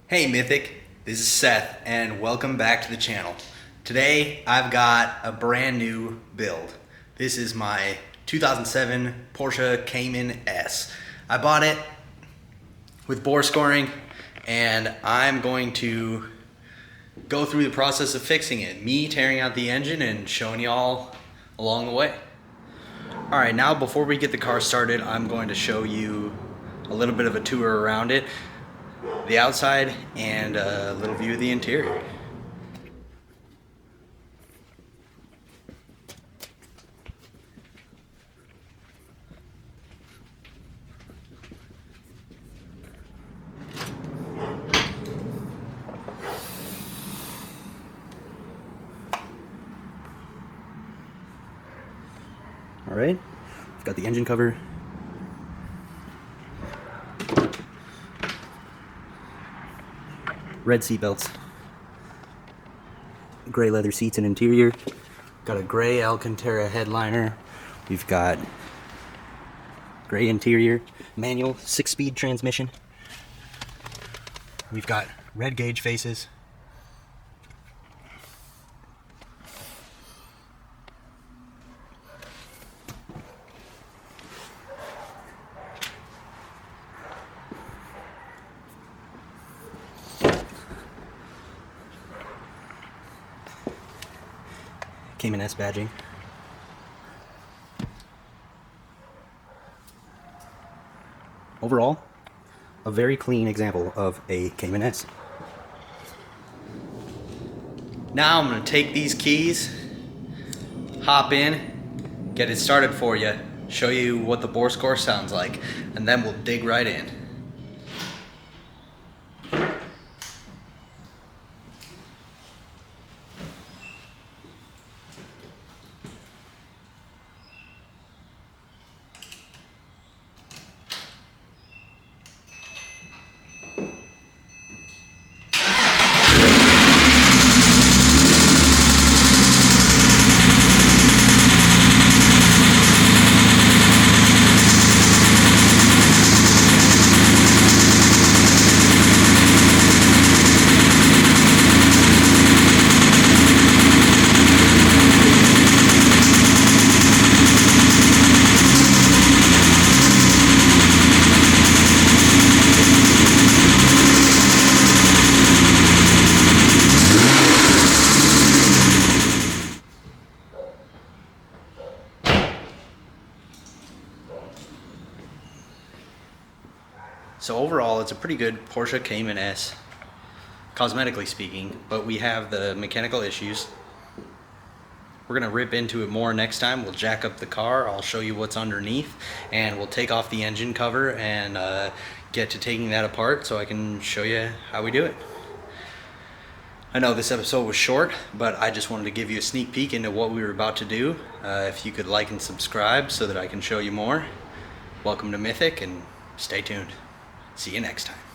Hey Mythic, this is Seth and welcome back to the channel. Today I've got a brand new build. This is my 2007 Porsche Cayman S. I bought it with bore scoring and I'm going to go through the process of fixing it. Me tearing out the engine and showing y'all along the way. Alright, now before we get the car started, I'm going to show you a little bit of a tour around it, the outside, and a little view of the interior. Alright, I've got the engine cover. Red seat belts, gray leather seats and interior. Got a gray Alcantara headliner. We've got gray interior, manual 6-speed transmission. We've got red gauge faces. Cayman S badging. Overall, a very clean example of a Cayman S. Now I'm going to take these keys, hop in, get it started for you, show you what the bore score sounds like, and then we'll dig right in. So overall, it's a pretty good Porsche Cayman S, cosmetically speaking, but we have the mechanical issues. We're gonna rip into it more next time. We'll jack up the car, I'll show you what's underneath, and we'll take off the engine cover and get to taking that apart so I can show you how we do it. I know this episode was short, but I just wanted to give you a sneak peek into what we were about to do. If you could like and subscribe so that I can show you more. Welcome to Mythic, and stay tuned. See you next time.